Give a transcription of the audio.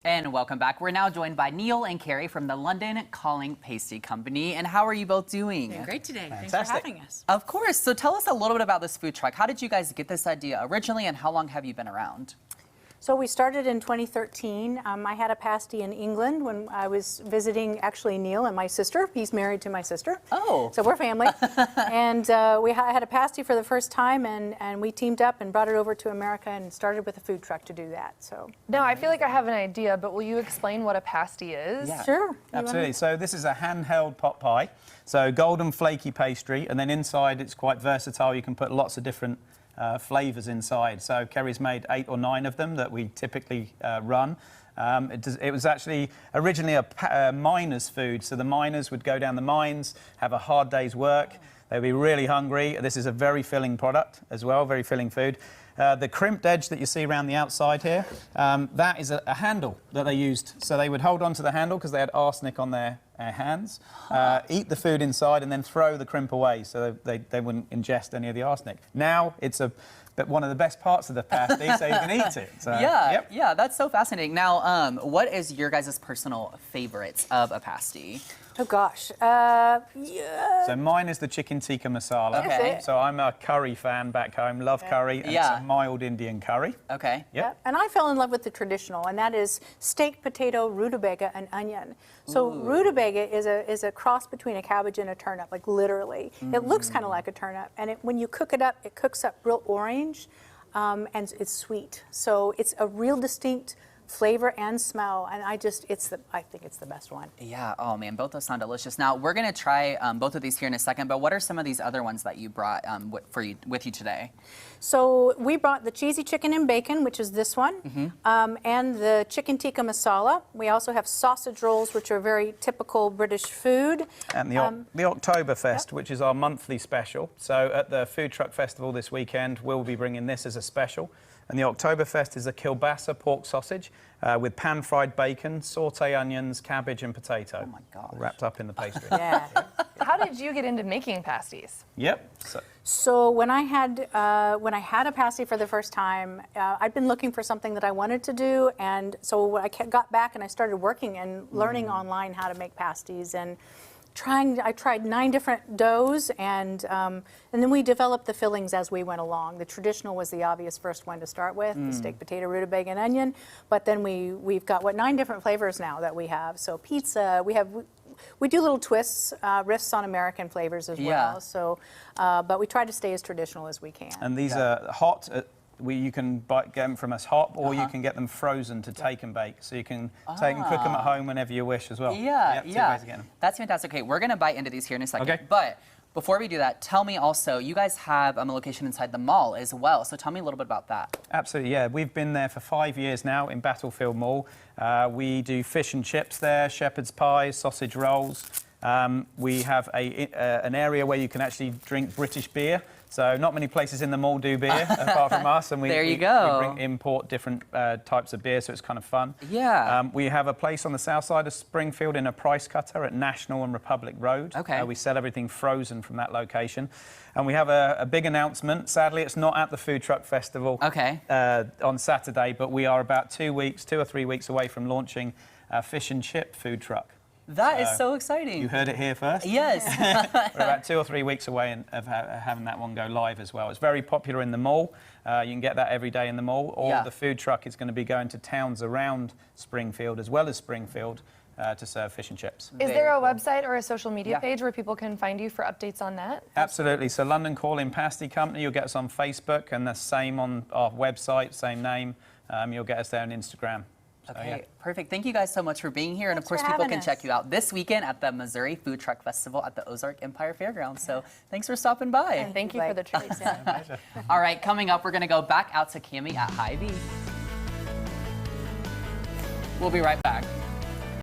And welcome back. We're now joined by Neil and Carrie from the London Calling Pasty Company. And how are you both doing? Doing great today. Fantastic. Thanks for having us. Of course. So tell us a little bit about this food truck. How did you guys get this idea originally, and how long have you been around? So we started in 2013. I had a pasty in England when I was visiting, actually, Neil and my sister. He's married to my sister. Oh. So we're family. And we had a pasty for the first time, and we teamed up and brought it over to America and started with a food truck to do that. So. No, I feel like I have an idea, but will you explain what a pasty is? Yeah. Sure. Absolutely. So this is a handheld pot pie. So golden flaky pastry, and then inside it's quite versatile. You can put lots of different flavours inside. So Kerry's made 8 or 9 of them that we typically run. It was actually originally a miner's food. So the miners would go down the mines, have a hard day's work. They'd be really hungry. This is a very filling product as well, very filling food. The crimped edge that you see around the outside here, that is a handle that they used. So they would hold on to the handle because they had arsenic on their hands, eat the food inside and then throw the crimp away so they wouldn't ingest any of the arsenic. Now it's one of the best parts of the pasty, so you can eat it. So, Yeah, that's so fascinating. Now, what is your guys' personal favorites of a pasty? Oh, gosh. So mine is the chicken tikka masala. Okay. So I'm a curry fan back home, love curry, and it's a mild Indian curry. Okay. Yep. And I fell in love with the traditional, and that is steak, potato, rutabaga, and onion. So rutabaga is a cross between a cabbage and a turnip, like literally. It looks kind of like a turnip, and when you cook it up, it cooks up real orange, and it's sweet. So it's a real distinct flavor and smell, and I think it's the best one. Yeah, oh man, both those sound delicious. Now, we're gonna try both of these here in a second, but what are some of these other ones that you brought with you today? So we brought the cheesy chicken and bacon, which is this one, and the chicken tikka masala. We also have sausage rolls, which are very typical British food. And the Oktoberfest, which is our monthly special. So at the Food Truck Festival this weekend, we'll be bringing this as a special. And the Oktoberfest is a kielbasa pork sausage with pan-fried bacon, sauté onions, cabbage and potato. Oh my gosh. Wrapped up in the pastry. Yeah. How did you get into making pasties? Yep. So when I had a pasty for the first time, I'd been looking for something that I wanted to do, and so I got back and I started working and learning online how to make pasties and I tried 9 different doughs, and then we developed the fillings as we went along. The traditional was the obvious first one to start with, the steak, potato, rutabaga, and onion. But then we've got 9 different flavors now that we have. So pizza, we do little twists, riffs on American flavors as well. Yeah. So, but we try to stay as traditional as we can. And these are hot. You can get them from us hot, or you can get them frozen to take and bake. So you can take and cook them at home whenever you wish as well. Yeah, Two ways of getting them. That's fantastic. Okay, we're gonna bite into these here in a second. Okay. But before we do that, tell me also, you guys have a location inside the mall as well. So tell me a little bit about that. Absolutely, yeah. We've been there for 5 years now in Battlefield Mall. We do fish and chips there, shepherd's pies, sausage rolls. We have an area where you can actually drink British beer. So not many places in the mall do beer apart from us, and we import different types of beer, so it's kind of fun. Yeah. We have a place on the south side of Springfield in a price cutter at National and Republic Road. Okay. We sell everything frozen from that location. And we have a big announcement. Sadly, it's not at the Food Truck Festival on Saturday, but we are about 2 or 3 weeks away from launching a fish and chip food truck. That is so exciting. You heard it here first. Yes. We're about 2 or 3 weeks away of having that one go live as well. It's very popular in the mall. You can get that every day in the mall. Or the food truck is going to be going to towns around Springfield, as well as Springfield, to serve fish and chips. Is there a website or a social media page where people can find you for updates on that? Absolutely. So London Calling Pasty Company, you'll get us on Facebook, and the same on our website, same name. You'll get us there on Instagram. Okay, perfect. Thank you guys so much for being here. And of course, people can check you out this weekend at the Missouri Food Truck Festival at the Ozarks Empire Fairgrounds. So thanks for stopping by. And thank you for the treat. All right, coming up, we're going to go back out to Cammie at Hy-Vee. We'll be right back.